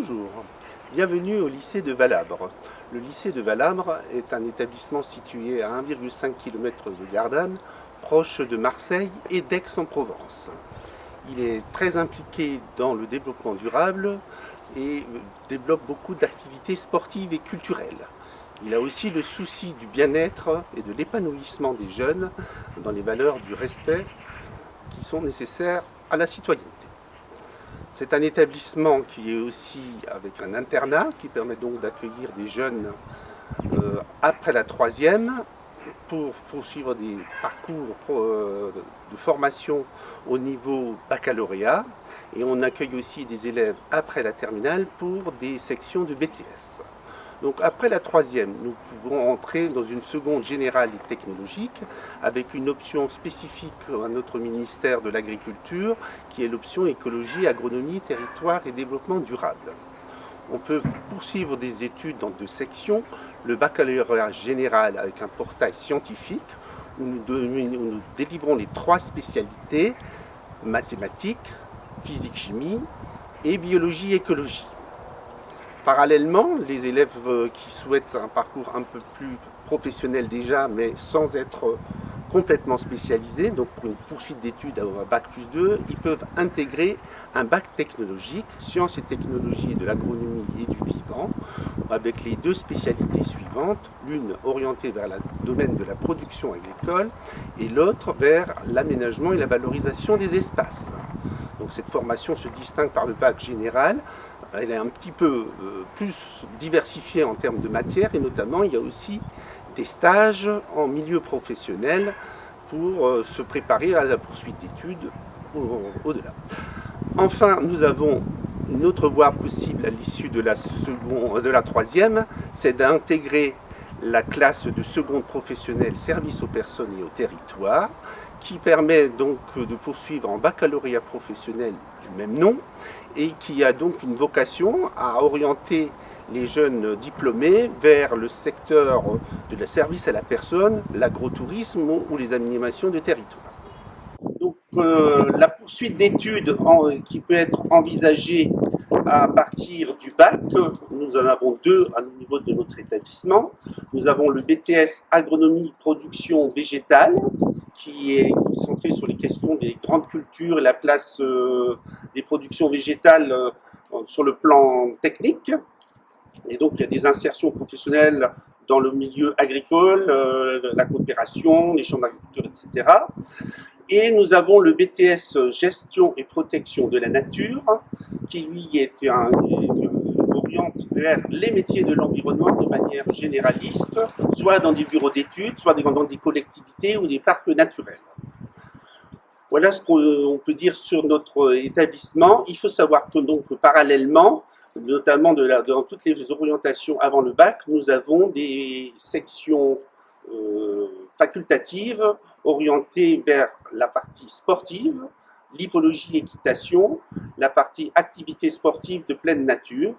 Bonjour, bienvenue au lycée de Valabre. Le lycée de Valabre est un établissement situé à 1,5 km de Gardanne, proche de Marseille et d'Aix-en-Provence. Il est très impliqué dans le développement durable et développe beaucoup d'activités sportives et culturelles. Il a aussi le souci du bien-être et de l'épanouissement des jeunes dans les valeurs du respect qui sont nécessaires à la citoyenneté. C'est un établissement qui est aussi avec un internat qui permet donc d'accueillir des jeunes après la troisième pour poursuivre des parcours de formation au niveau baccalauréat, et on accueille aussi des élèves après la terminale pour des sections de BTS. Donc après la troisième, nous pouvons entrer dans une seconde générale et technologique avec une option spécifique à notre ministère de l'Agriculture qui est l'option écologie, agronomie, territoire et développement durable. On peut poursuivre des études dans deux sections, le baccalauréat général avec un portail scientifique où nous délivrons les trois spécialités, mathématiques, physique-chimie et biologie-écologie. Parallèlement, les élèves qui souhaitent un parcours un peu plus professionnel déjà, mais sans être complètement spécialisés, donc pour une poursuite d'études à bac plus 2, ils peuvent intégrer un bac technologique, sciences et technologies de l'agronomie et du vivant, avec les deux spécialités suivantes, l'une orientée vers le domaine de la production agricole et l'autre vers l'aménagement et la valorisation des espaces. Donc cette formation se distingue par le bac général. Elle est un petit peu plus diversifiée en termes de matière, et notamment il y a aussi des stages en milieu professionnel pour se préparer à la poursuite d'études au-delà. Enfin, nous avons une autre voie possible à l'issue de la troisième, c'est d'intégrer la classe de seconde professionnelle service aux personnes et au territoire, qui permet donc de poursuivre en baccalauréat professionnel du même nom et qui a donc une vocation à orienter les jeunes diplômés vers le secteur de la service à la personne, l'agrotourisme ou les animations de territoire. Donc la poursuite d'études qui peut être envisagée à partir du bac, nous en avons deux au niveau de notre établissement. Nous avons le BTS agronomie production végétale qui est centré sur les questions des grandes cultures et la place des productions végétales sur le plan technique. Et donc il y a des insertions professionnelles dans le milieu agricole, la coopération, les champs d'agriculture, etc. Et nous avons le BTS gestion et protection de la nature, qui lui oriente vers les métiers de l'environnement de manière généraliste, soit dans des bureaux d'études, soit dans des collectivités ou des parcs naturels. Voilà ce qu'on peut dire sur notre établissement. Il faut savoir que donc parallèlement, notamment dans toutes les orientations avant le bac, nous avons des sections facultatives orientées vers la partie sportive, l'hippologie équitation, la partie activité sportive de pleine nature,